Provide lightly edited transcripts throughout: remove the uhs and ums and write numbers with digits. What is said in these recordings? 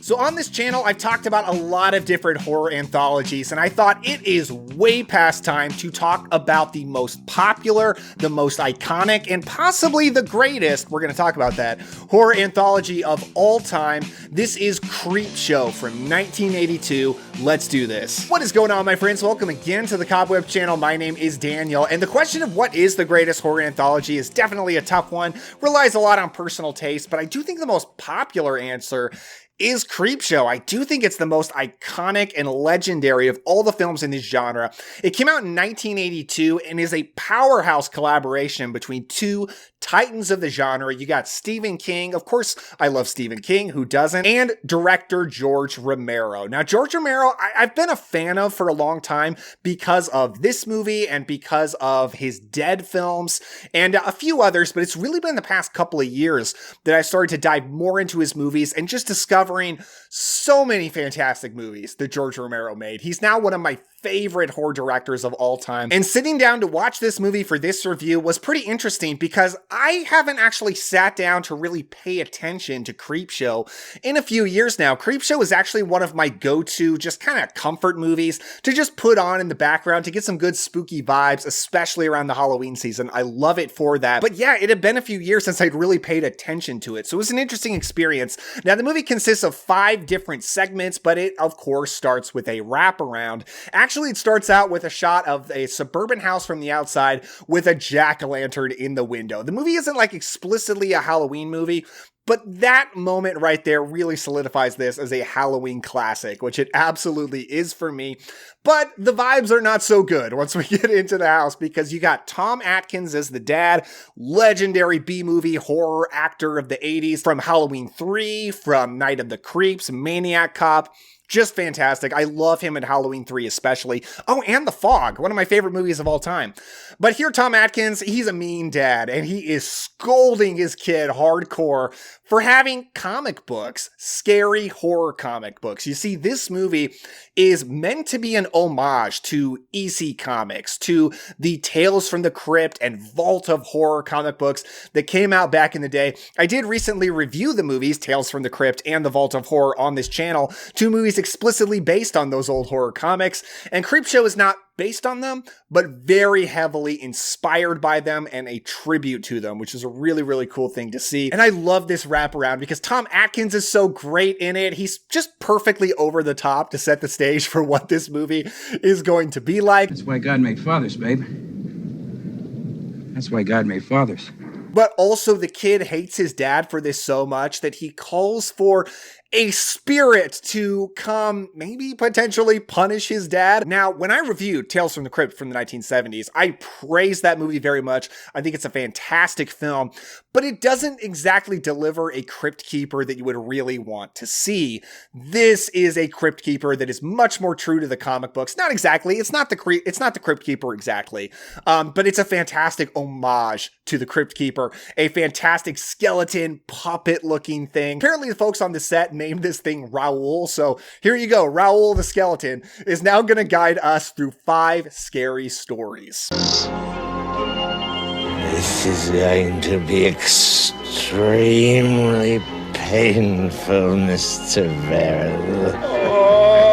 So on this channel, I've talked about a lot of different horror anthologies, and I thought it is way past time to talk about the most popular, the most iconic, and possibly the greatest, we're going to talk about that, horror anthology of all time. This is Creepshow from 1982. Let's do this. What is going on, my friends? Welcome again to the Cobweb channel. My name is Daniel, and the question of what is the greatest horror anthology is definitely a tough one. Relies a lot on personal taste, but I do think the most popular answer is Creepshow. I do think it's the most iconic and legendary of all the films in this genre. It came out in 1982 and is a powerhouse collaboration between two titans of the genre. You got Stephen King, of course, I love Stephen King, who doesn't, and director George Romero. Now, George Romero, I've been a fan of for a long time because of this movie and because of his Dead films and a few others, but it's really been the past couple of years that I started to dive more into his movies and just discovering so many fantastic movies that George Romero made. He's now one of my favorite horror directors of all time. And sitting down to watch this movie for this review was pretty interesting because I haven't actually sat down to really pay attention to Creepshow in a few years now. Creepshow is actually one of my go-to just kind of comfort movies to just put on in the background to get some good spooky vibes, especially around the Halloween season. I love it for that. But yeah, it had been a few years since I'd really paid attention to it. So it was an interesting experience. Now, the movie consists of 5 different segments, but it, of course, starts with a wraparound. Actually, it starts out with a shot of a suburban house from the outside with a jack-o'-lantern in the window. The movie isn't like explicitly a Halloween movie, but that moment right there really solidifies this as a Halloween classic, which it absolutely is for me. But the vibes are not so good once we get into the house because you got Tom Atkins as the dad, legendary B-movie horror actor of the 80s from Halloween 3, from Night of the Creeps, Maniac Cop. Just fantastic. I love him in Halloween 3 especially. Oh, and The Fog, one of my favorite movies of all time. But here, Tom Atkins, he's a mean dad, and he is scolding his kid hardcore for having comic books, scary horror comic books. You see, this movie is meant to be an homage to EC Comics, to the Tales from the Crypt and Vault of Horror comic books that came out back in the day. I did recently review the movies Tales from the Crypt and the Vault of Horror on this channel, 2 movies explicitly based on those old horror comics, and Creepshow is not based on them, but very heavily inspired by them and a tribute to them, which is a really, really cool thing to see. And I love this wraparound because Tom Atkins is so great in it. He's just perfectly over the top to set the stage for what this movie is going to be like. That's why God made fathers, babe. That's why God made fathers. But also the kid hates his dad for this so much that he calls for a spirit to come maybe potentially punish his dad. Now, when I reviewed Tales from the Crypt from the 1970s, I praised that movie very much. I think it's a fantastic film, but it doesn't exactly deliver a crypt keeper that you would really want to see. This is a crypt keeper that is much more true to the comic books. Not exactly. It's not the crypt keeper exactly, but it's a fantastic homage to the crypt keeper, a fantastic skeleton puppet looking thing. Apparently the folks on the set named this thing Raoul, so here you go. Raoul the skeleton is now going to guide us through 5 scary stories. This is going to be extremely painful, Mr. Verrill.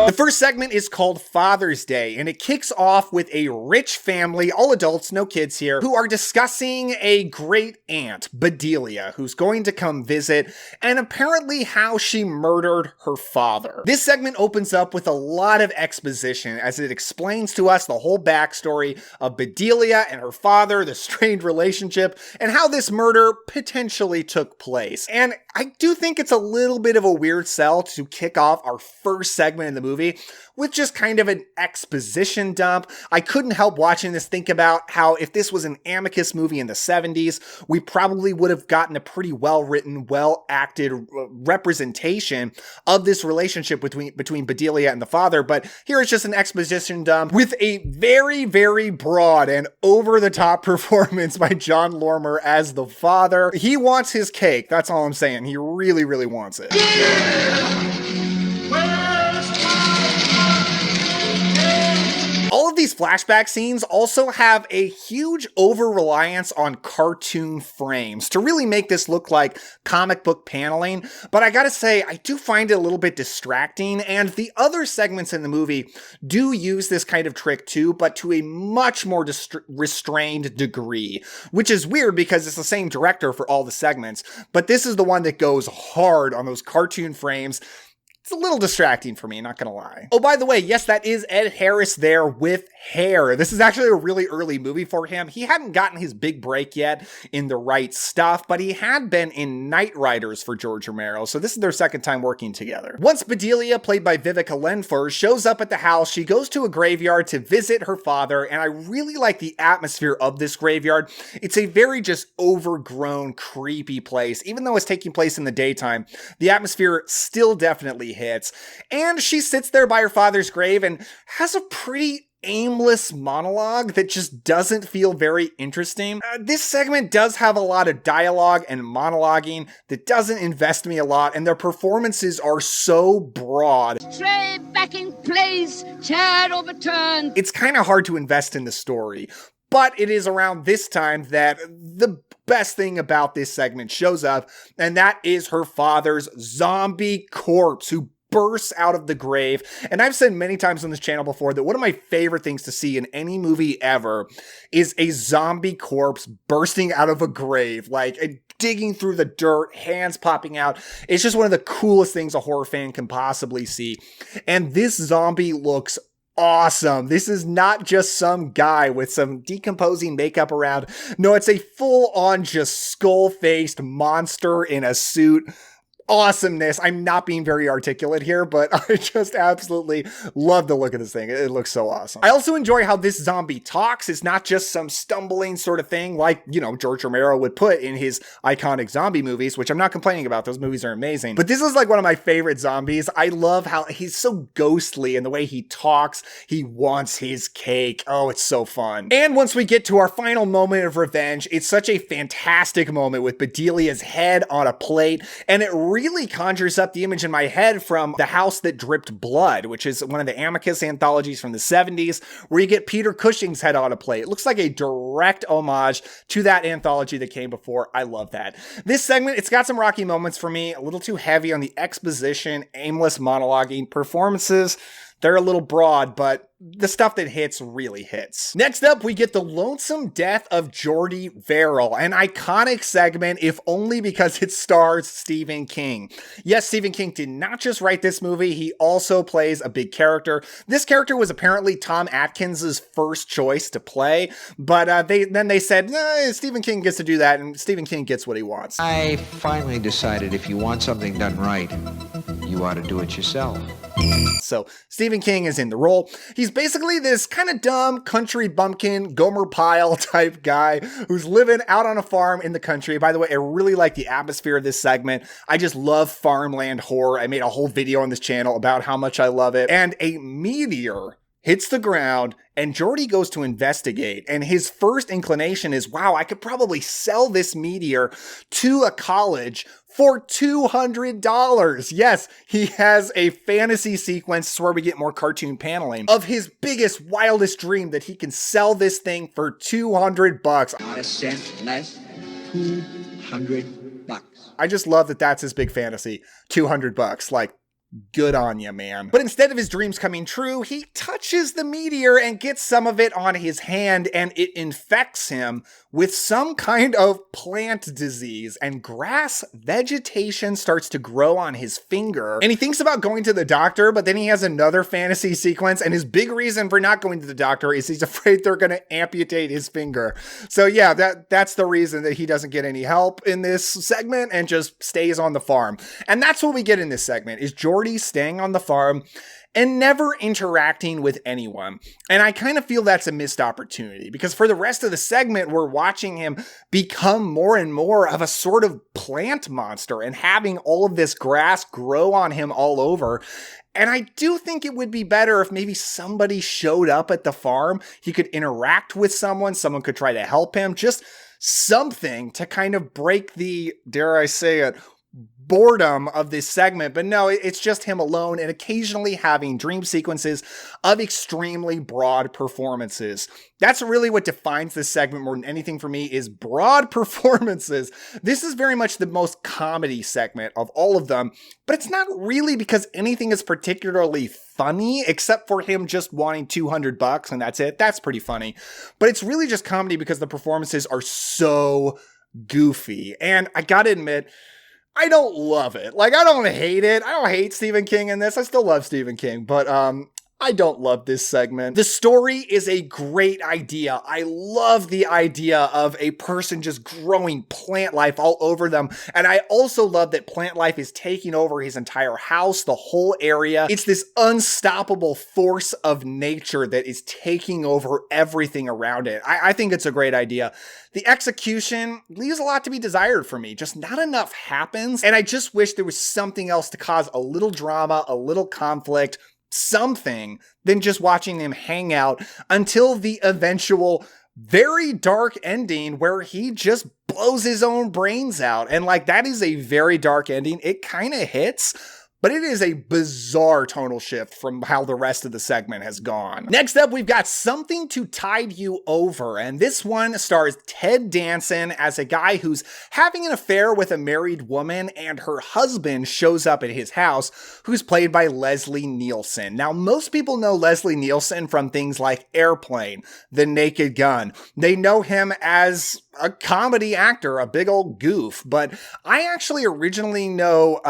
The first segment is called Father's Day, and it kicks off with a rich family, all adults, no kids here, who are discussing a great aunt, Bedelia, who's going to come visit, and apparently how she murdered her father. This segment opens up with a lot of exposition as it explains to us the whole backstory of Bedelia and her father, the strained relationship, and how this murder potentially took place. And I do think it's a little bit of a weird sell to kick off our first segment in the movie with just kind of an exposition dump. I couldn't help watching this think about how if this was an Amicus movie in the 70s, we probably would have gotten a pretty well-written, well-acted representation of this relationship between Bedelia and the father, but here it's just an exposition dump with a very, very broad and over-the-top performance by John Lormer as the father. He wants his cake, that's all I'm saying. He really, really wants it. All of these these flashback scenes also have a huge over-reliance on cartoon frames to really make this look like comic book paneling, but I gotta say, I do find it a little bit distracting, and the other segments in the movie do use this kind of trick too, but to a much more restrained degree, which is weird because it's the same director for all the segments, but this is the one that goes hard on those cartoon frames. It's a little distracting for me, not gonna lie. Oh, by the way, yes, that is Ed Harris there with hair. This is actually a really early movie for him. He hadn't gotten his big break yet in The Right Stuff, but he had been in Night Riders for George Romero, so this is their second time working together. Once Bedelia, played by Vivica Lenford, shows up at the house, she goes to a graveyard to visit her father, and I really like the atmosphere of this graveyard. It's a very just overgrown, creepy place. Even though it's taking place in the daytime, the atmosphere still definitely hits. And she sits there by her father's grave and has a pretty aimless monologue that just doesn't feel very interesting. This segment does have a lot of dialogue and monologuing that doesn't invest me a lot, and their performances are so broad. Tray back in place, chair overturned. It's kind of hard to invest in the story. But it is around this time that the best thing about this segment shows up, and that is her father's zombie corpse who bursts out of the grave. And I've said many times on this channel before that one of my favorite things to see in any movie ever is a zombie corpse bursting out of a grave, like digging through the dirt, hands popping out. It's just one of the coolest things a horror fan can possibly see. And this zombie looks awesome. This is not just some guy with some decomposing makeup around. No, it's a full-on just skull-faced monster in a suit. Awesomeness. I'm not being very articulate here, but I just absolutely love the look of this thing. It looks so awesome. I also enjoy how this zombie talks. It's not just some stumbling sort of thing like, you know, George Romero would put in his iconic zombie movies, which I'm not complaining about. Those movies are amazing. But this is like one of my favorite zombies. I love how he's so ghostly and the way he talks. He wants his cake. Oh, it's so fun. And once we get to our final moment of revenge, it's such a fantastic moment with Bedelia's head on a plate, and it really conjures up the image in my head from The House That Dripped Blood, which is one of the Amicus anthologies from the 70s, where you get Peter Cushing's head on a plate. It looks like a direct homage to that anthology that came before. I love that. This segment, it's got some rocky moments for me, a little too heavy on the exposition, aimless monologuing, performances. They're a little broad, but the stuff that hits really hits. Next up, we get the lonesome death of Jordy Verrill, an iconic segment, if only because it stars Stephen King. Yes, Stephen King did not just write this movie, he also plays a big character. This character was apparently Tom Atkins' first choice to play, but they said, Stephen King gets to do that, and Stephen King gets what he wants. I finally decided if you want something done right, you ought to do it yourself. So Stephen King is in the role. He's basically this kind of dumb country bumpkin, Gomer Pyle type guy who's living out on a farm in the country. By the way, I really like the atmosphere of this segment. I just love farmland horror. I made a whole video on this channel about how much I love it. And a meteor hits the ground, and Jordy goes to investigate, and his first inclination is, wow, I could probably sell this meteor to a college for $200. Yes, he has a fantasy sequence where we get more cartoon paneling of his biggest, wildest dream that he can sell this thing for $200. Not a cent less, $200. I just love that that's his big fantasy, $200. Like, good on you, man. But instead of his dreams coming true, he touches the meteor and gets some of it on his hand, and it infects him with some kind of plant disease, and grass vegetation starts to grow on his finger. And he thinks about going to the doctor, but then he has another fantasy sequence, and his big reason for not going to the doctor is he's afraid they're going to amputate his finger. So yeah, that's the reason that he doesn't get any help in this segment and just stays on the farm. And that's what we get in this segment, is Jordy staying on the farm and never interacting with anyone. And I kind of feel that's a missed opportunity, because for the rest of the segment, we're watching him become more and more of a sort of plant monster and having all of this grass grow on him all over. And I do think it would be better if maybe somebody showed up at the farm. He could interact with someone could try to help him, just something to kind of break the, dare I say it, boredom of this segment, but no, it's just him alone and occasionally having dream sequences of extremely broad performances. That's really what defines this segment more than anything for me, is broad performances. This is very much the most comedy segment of all of them, but it's not really because anything is particularly funny, except for him just wanting $200 and that's it. That's pretty funny. But it's really just comedy because the performances are so goofy. And I gotta admit, I don't love it. Like, I don't hate it. I don't hate Stephen King in this. I still love Stephen King, but I don't love this segment. The story is a great idea. I love the idea of a person just growing plant life all over them. And I also love that plant life is taking over his entire house, the whole area. It's this unstoppable force of nature that is taking over everything around it. I think it's a great idea. The execution leaves a lot to be desired for me. Just not enough happens. And I just wish there was something else to cause a little drama, a little conflict, something, than just watching them hang out until the eventual very dark ending where he just blows his own brains out. And like, that is a very dark ending. It kind of hits, but it is a bizarre tonal shift from how the rest of the segment has gone. Next up, we've got Something to Tide You Over, and this one stars Ted Danson as a guy who's having an affair with a married woman, and her husband shows up at his house, who's played by Leslie Nielsen. Now, most people know Leslie Nielsen from things like Airplane, The Naked Gun. They know him as a comedy actor, a big old goof, but I actually originally know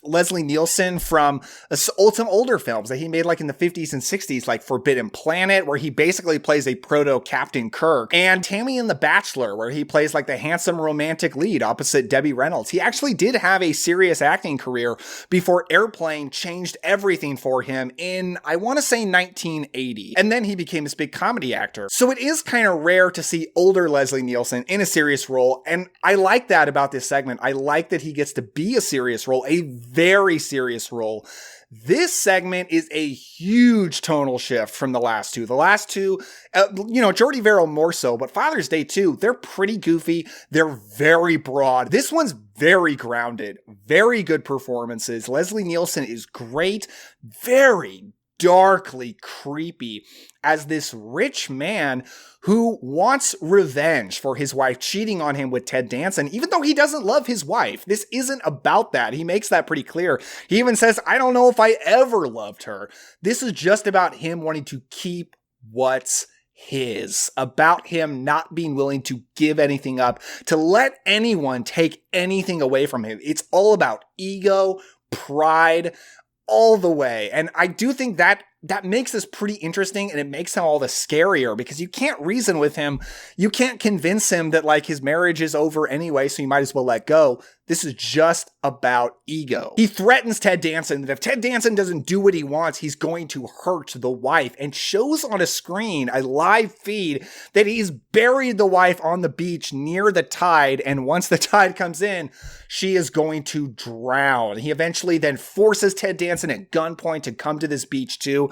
Leslie Nielsen from some older films that he made like in the 50s and 60s, like Forbidden Planet, where he basically plays a proto Captain Kirk, and Tammy and the Bachelor, where he plays like the handsome romantic lead opposite Debbie Reynolds. He actually did have a serious acting career before Airplane changed everything for him in, I want to say 1980, and then he became this big comedy actor. So it is kind of rare to see older Leslie Nielsen in a serious role, and I like that about this segment. I like that he gets to be a serious role, a very serious role. This segment is a huge tonal shift from the last two. The last two, Jordy Verrill more so, but Father's Day too, they're pretty goofy. They're very broad. This one's very grounded, very good performances. Leslie Nielsen is great, very darkly creepy as this rich man who wants revenge for his wife cheating on him with Ted Danson, even though he doesn't love his wife. This isn't about that. He makes that pretty clear. He even says, I don't know if I ever loved her. This is just about him wanting to keep what's his, about him not being willing to give anything up, to let anyone take anything away from him. It's all about ego, pride, all the way. And I do think that makes this pretty interesting, and it makes him all the scarier because you can't reason with him. You can't convince him that like his marriage is over anyway, so you might as well let go. This is just about ego. He threatens Ted Danson that if Ted Danson doesn't do what he wants, he's going to hurt the wife, and shows on a screen, a live feed, that he's buried the wife on the beach near the tide, and once the tide comes in, she is going to drown. He eventually then forces Ted Danson at gunpoint to come to this beach too,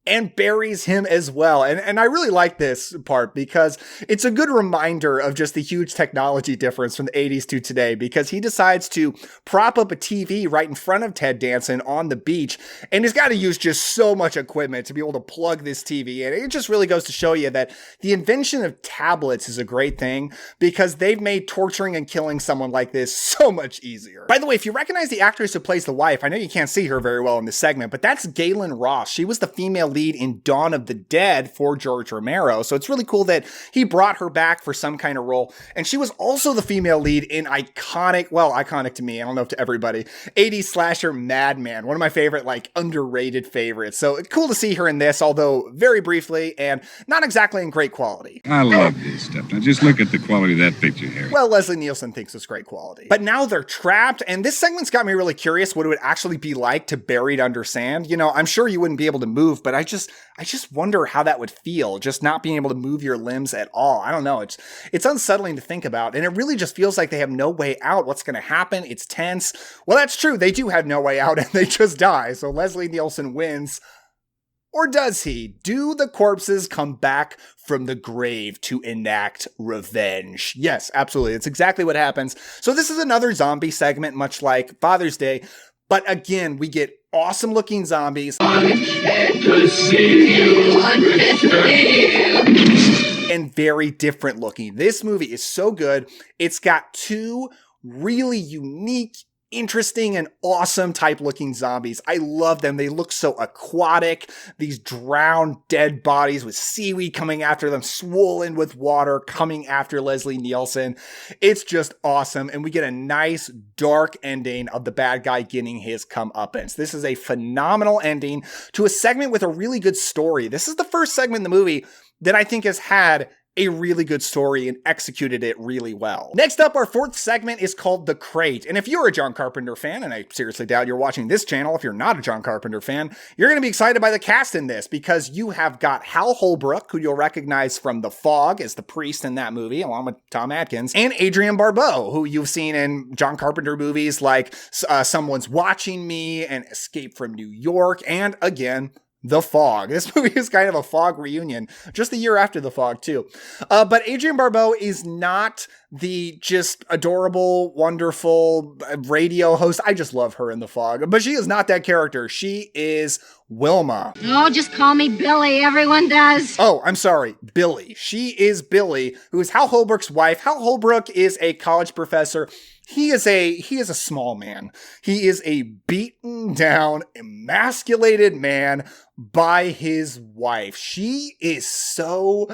and buries him as well. And I really like this part because it's a good reminder of just the huge technology difference from the 80s to today, because he decides to prop up a TV right in front of Ted Danson on the beach, and he's got to use just so much equipment to be able to plug this TV in. It just really goes to show you that the invention of tablets is a great thing, because they've made torturing and killing someone like this so much easier. By the way, if you recognize the actress who plays the wife, I know you can't see her very well in this segment, but that's Galen Ross. She was the female lead in Dawn of the Dead for George Romero. So it's really cool that he brought her back for some kind of role. And she was also the female lead in iconic to me, I don't know if to everybody, 80s slasher Madman, one of my favorite, like underrated favorites. So it's cool to see her in this, although very briefly and not exactly in great quality. I love this stuff. Now just look at the quality of that picture, Harry. Well, Leslie Nielsen thinks it's great quality. But now they're trapped, and this segment's got me really curious what it would actually be like to buried under sand. You know, I'm sure you wouldn't be able to move, but I just wonder how that would feel, just not being able to move your limbs at all. I don't know. It's unsettling to think about, and it really just feels like they have no way out. What's going to happen? It's tense. Well, that's true. They do have no way out, and they just die. So Leslie Nielsen wins. Or does he? Do the corpses come back from the grave to enact revenge? Yes, absolutely. It's exactly what happens. So this is another zombie segment, much like Father's Day. But again, we get awesome looking zombies. To see you and very different looking. This movie is so good. It's got two really unique, interesting, and awesome type looking zombies. I love them. They look so aquatic. These drowned dead bodies with seaweed coming after them, swollen with water coming after Leslie Nielsen. It's just awesome. And we get a nice dark ending of the bad guy getting his comeuppance. This is a phenomenal ending to a segment with a really good story. This is the first segment in the movie that I think has had a really good story and executed it really well. Next up, our fourth segment is called The Crate. And if you're a John Carpenter fan, and I seriously doubt you're watching this channel if you're not a John Carpenter fan, you're going to be excited by the cast in this because you have got Hal Holbrook, who you'll recognize from The Fog as the priest in that movie, along with Tom Atkins, and Adrienne Barbeau, who you've seen in John Carpenter movies like Someone's Watching Me and Escape from New York, and again, The Fog. This movie is kind of a Fog reunion, just the year after The Fog, too. But Adrienne Barbeau is not the just adorable, wonderful radio host. I just love her in The Fog. But she is not that character. She is Wilma. Oh, just call me Billy. Everyone does. Oh, I'm sorry. Billy. She is Billy, who is Hal Holbrook's wife. Hal Holbrook is a college professor. He is a small man. He is a beaten down, emasculated man by his wife. She is so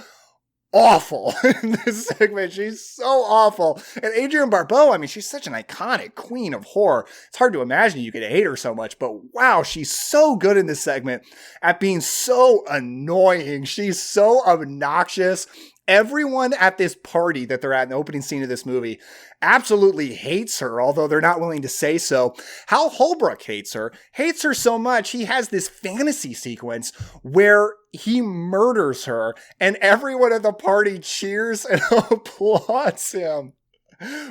awful in this segment. She's so awful. And Adrienne Barbeau, I mean, she's such an iconic queen of horror. It's hard to imagine you could hate her so much, but wow, she's so good in this segment at being so annoying. She's so obnoxious. Everyone at this party that they're at in the opening scene of this movie absolutely hates her, although they're not willing to say so. Hal Holbrook hates her so much, he has this fantasy sequence where he murders her and everyone at the party cheers and applauds him,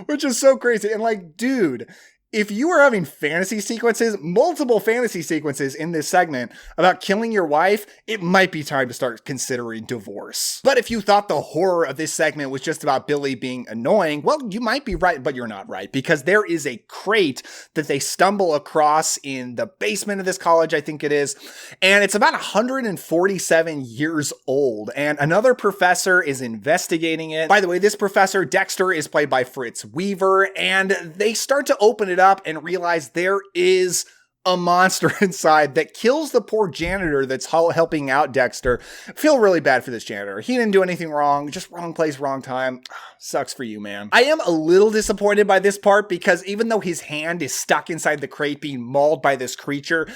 which is so crazy. And like, dude, if you are having fantasy sequences, multiple fantasy sequences in this segment about killing your wife, it might be time to start considering divorce. But if you thought the horror of this segment was just about Billy being annoying, well, you might be right, but you're not right, because there is a crate that they stumble across in the basement of this college, I think it is, and it's about 147 years old, and another professor is investigating it. By the way, this professor, Dexter, is played by Fritz Weaver, and they start to open it up and realize there is a monster inside that kills the poor janitor that's helping out Dexter. I feel really bad for this janitor. He didn't do anything wrong, just wrong place, wrong time. Sucks for you, man. I am a little disappointed by this part because even though his hand is stuck inside the crate being mauled by this creature,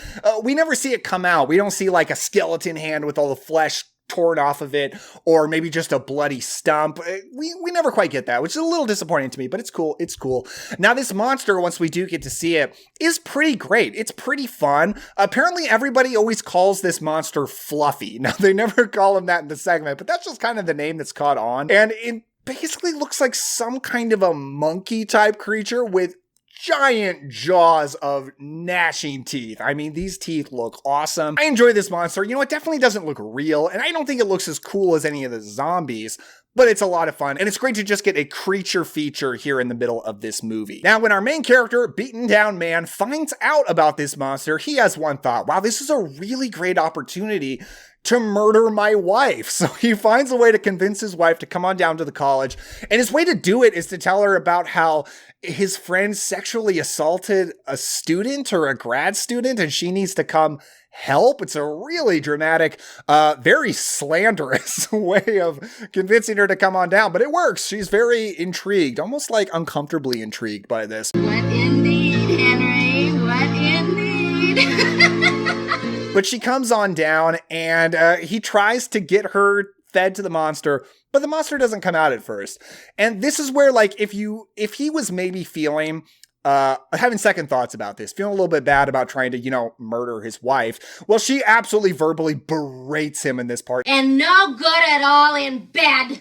we never see it come out. We don't see like a skeleton hand with all the flesh torn off of it, or maybe just a bloody stump. We never quite get that, which is a little disappointing to me, but it's cool. It's cool. Now, this monster, once we do get to see it, is pretty great. It's pretty fun. Apparently, everybody always calls this monster Fluffy. Now, they never call him that in the segment, but that's just kind of the name that's caught on. And it basically looks like some kind of a monkey type creature with giant jaws of gnashing teeth. I mean, these teeth look awesome. I enjoy this monster. You know, it definitely doesn't look real, and I don't think it looks as cool as any of the zombies, but it's a lot of fun, and it's great to just get a creature feature here in the middle of this movie. Now, when our main character, beaten down man, finds out about this monster, he has one thought: wow, this is a really great opportunity to murder my wife. So he finds a way to convince his wife to come on down to the college. And his way to do it is to tell her about how his friend sexually assaulted a student or a grad student, and she needs to come help. It's a really dramatic, very slanderous way of convincing her to come on down, but it works. She's very intrigued, almost like uncomfortably intrigued by this. What indeed, Henry? What indeed? But she comes on down, and he tries to get her fed to the monster, but the monster doesn't come out at first. And this is where, like, if he was maybe feeling, having second thoughts about this, feeling a little bit bad about trying to, you know, murder his wife, well, she absolutely verbally berates him in this part. And no good at all in bed.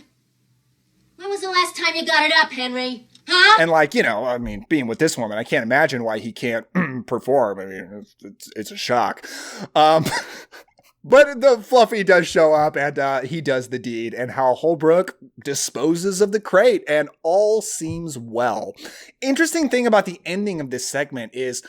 When was the last time you got it up, Henry? Huh? And like, you know, I mean, being with this woman, I can't imagine why he can't perform. I mean, it's a shock. But the Fluffy does show up and he does the deed, and Hal Holbrook disposes of the crate and all seems well. Interesting thing about the ending of this segment is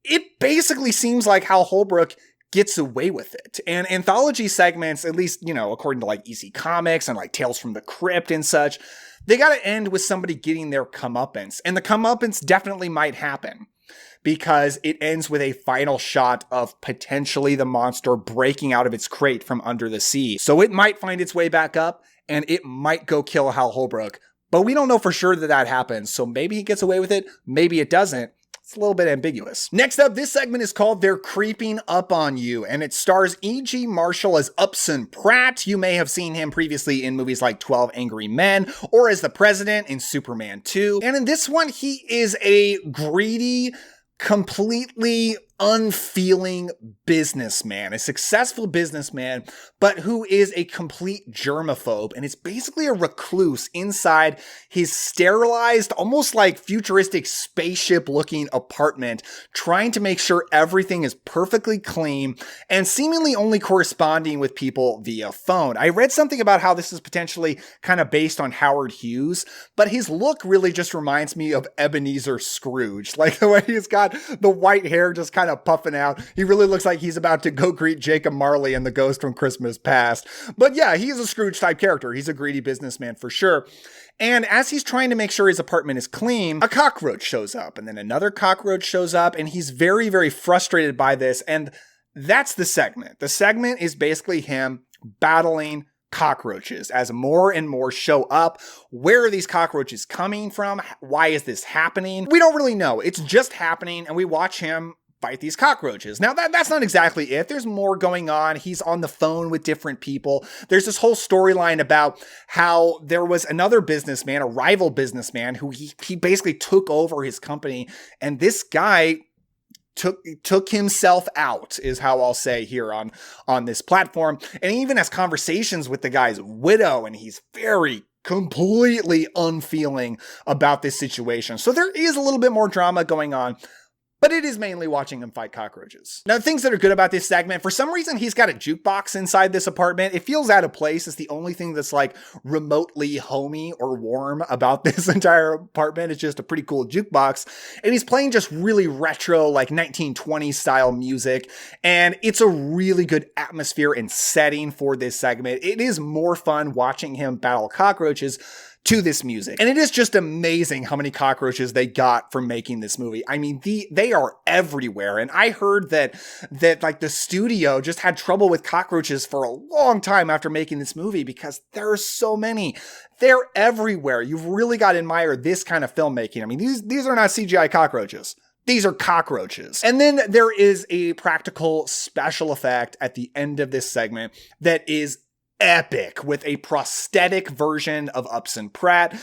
it basically seems like Hal Holbrook gets away with it. And anthology segments, at least, according to like EC Comics and like Tales from the Crypt and such, they got to end with somebody getting their comeuppance. And the comeuppance definitely might happen, because it ends with a final shot of potentially the monster breaking out of its crate from under the sea. So it might find its way back up, and it might go kill Hal Holbrook. But we don't know for sure that happens, so maybe he gets away with it, maybe it doesn't. It's a little bit ambiguous. Next up, this segment is called They're Creeping Up on You, and it stars E.G. Marshall as Upson Pratt. You may have seen him previously in movies like 12 Angry Men, or as the President in Superman 2. And in this one, he is a greedy, completely unfeeling businessman, a successful businessman, but who is a complete germaphobe, and is basically a recluse inside his sterilized, almost like futuristic spaceship looking apartment, trying to make sure everything is perfectly clean and seemingly only corresponding with people via phone. I read something about how this is potentially kind of based on Howard Hughes, but his look really just reminds me of Ebenezer Scrooge, like the way he's got the white hair just kind of puffing out. He really looks like he's about to go greet Jacob Marley and the ghost from Christmas Past. But yeah, he's a Scrooge type character. He's a greedy businessman for sure. And as he's trying to make sure his apartment is clean, a cockroach shows up, and then another cockroach shows up, and he's very, very frustrated by this. And that's the segment. The segment is basically him battling cockroaches as more and more show up. Where are these cockroaches coming from? Why is this happening? We don't really know. It's just happening, and we watch him fight these cockroaches. Now, that's not exactly it. There's more going on. He's on the phone with different people. There's this whole storyline about how there was another businessman, a rival businessman, who he basically took over his company, and this guy took himself out, is how I'll say here on this platform. And he even has conversations with the guy's widow, and he's very completely unfeeling about this situation. So there is a little bit more drama going on, but it is mainly watching him fight cockroaches. Now, the things that are good about this segment, for some reason, he's got a jukebox inside this apartment. It feels out of place. It's the only thing that's like remotely homey or warm about this entire apartment. It's just a pretty cool jukebox. And he's playing just really retro, like 1920s style music. And it's a really good atmosphere and setting for this segment. It is more fun watching him battle cockroaches to this music. And it is just amazing how many cockroaches they got from making this movie. I mean, they are everywhere. And I heard that like the studio just had trouble with cockroaches for a long time after making this movie because there are so many. They're everywhere. You've really got to admire this kind of filmmaking. I mean, these are not CGI cockroaches. These are cockroaches. And then there is a practical special effect at the end of this segment that is epic, with a prosthetic version of Upson Pratt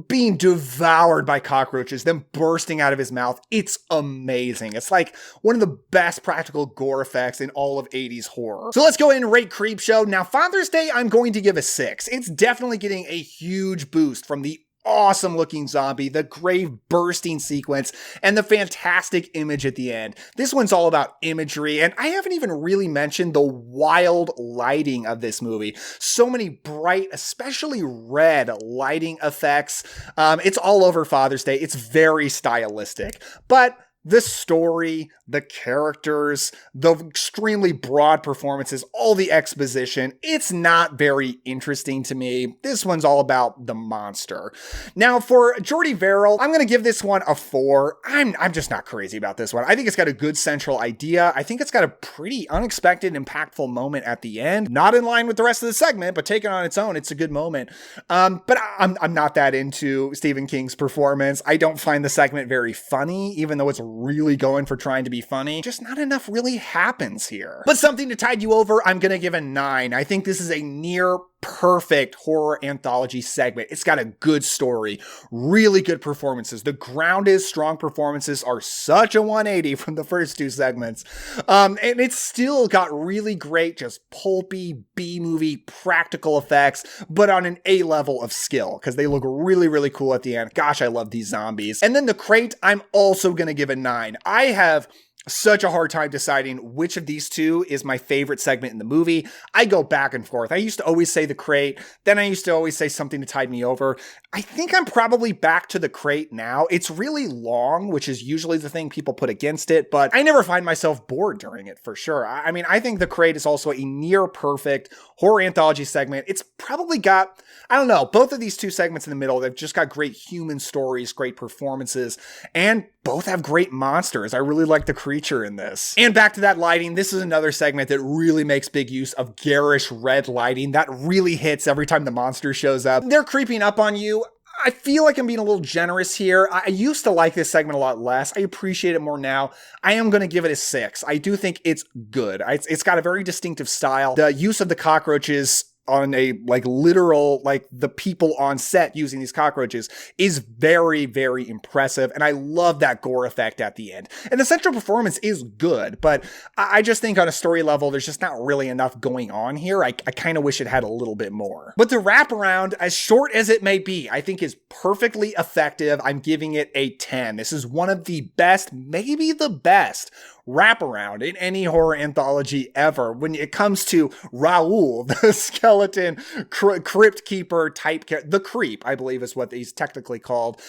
being devoured by cockroaches, them bursting out of his mouth. It's amazing. It's like one of the best practical gore effects in all of 80s horror. So let's go ahead and rate Creepshow. Now, Father's Day, I'm going to give a 6. It's definitely getting a huge boost from the awesome looking zombie, the grave bursting sequence, and the fantastic image at the end. This one's all about imagery, and I haven't even really mentioned the wild lighting of this movie. So many bright, especially red lighting effects. It's all over Father's Day. It's very stylistic, but the story, the characters, the extremely broad performances, all the exposition, it's not very interesting to me. This one's all about the monster. Now, for Jordy Verrill, I'm going to give this one a 4. I'm just not crazy about this one. I think it's got a good central idea. I think it's got a pretty unexpected, impactful moment at the end. Not in line with the rest of the segment, but taken on its own, it's a good moment. But I'm not that into Stephen King's performance. I don't find the segment very funny, even though it's really going for trying to be funny. Just not enough really happens here. But something to tide you over, I'm going to give a 9. I think this is a near perfect horror anthology segment. It's got a good story, really good performances. The grounded, strong performances are such a 180 from the first two segments. And it's still got really great, just pulpy B-movie practical effects, but on an A level of skill, because they look really, really cool at the end. Gosh, I love these zombies. And then the crate, I'm also going to give a 9. I have such a hard time deciding which of these two is my favorite segment in the movie. I go back and forth. I used to always say the crate, then I used to always say something to tide me over. I think I'm probably back to the crate now. It's really long, which is usually the thing people put against it, but I never find myself bored during it for sure. I mean, I think the crate is also a near perfect horror anthology segment. It's probably got, I don't know, both of these two segments in the middle, they've just got great human stories, great performances, and both have great monsters. I really like the creature in this. And back to that lighting, this is another segment that really makes big use of garish red lighting. That really hits every time the monster shows up. They're creeping up on you. I feel like I'm being a little generous here. I used to like this segment a lot less. I appreciate it more now. I am going to give it a 6. I do think it's good. It's got a very distinctive style. The use of the cockroaches on a literal, the people on set using these cockroaches is very, very impressive. And I love that gore effect at the end. And the central performance is good, but I just think on a story level, there's just not really enough going on here. I kind of wish it had a little bit more. But the wraparound, as short as it may be, I think is perfectly effective. I'm giving it a 10. This is one of the best, maybe the best wraparound in any horror anthology ever. When it comes to Raoul, the skeleton crypt keeper type character, the creep, I believe is what he's technically called.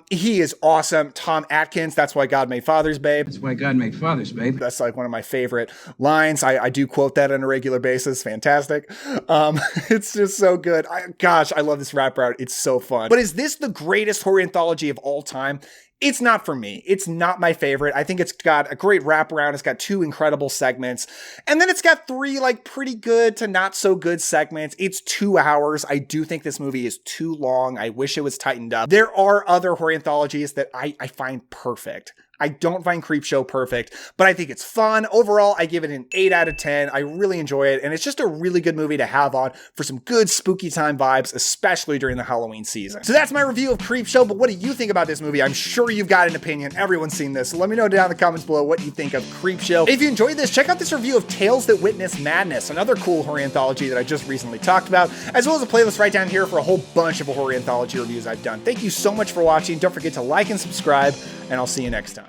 He is awesome. Tom Atkins, that's why God made fathers, babe. That's why God made fathers, babe. That's like one of my favorite lines. I do quote that on a regular basis. Fantastic. It's just so good. Gosh, I love this wraparound. It's so fun. But is this the greatest horror anthology of all time? It's not for me. It's not my favorite. I think it's got a great wraparound. It's got 2 incredible segments. And then it's got 3 pretty good to not so good segments. It's 2 hours. I do think this movie is too long. I wish it was tightened up. There are other horror anthologies that I find perfect. I don't find Creepshow perfect, but I think it's fun. Overall, I give it an 8 out of 10. I really enjoy it, and it's just a really good movie to have on for some good spooky time vibes, especially during the Halloween season. So that's my review of Creepshow, but what do you think about this movie? I'm sure you've got an opinion. Everyone's seen this, so let me know down in the comments below what you think of Creepshow. If you enjoyed this, check out this review of Tales That Witness Madness, another cool horror anthology that I just recently talked about, as well as a playlist right down here for a whole bunch of horror anthology reviews I've done. Thank you so much for watching. Don't forget to like and subscribe, and I'll see you next time.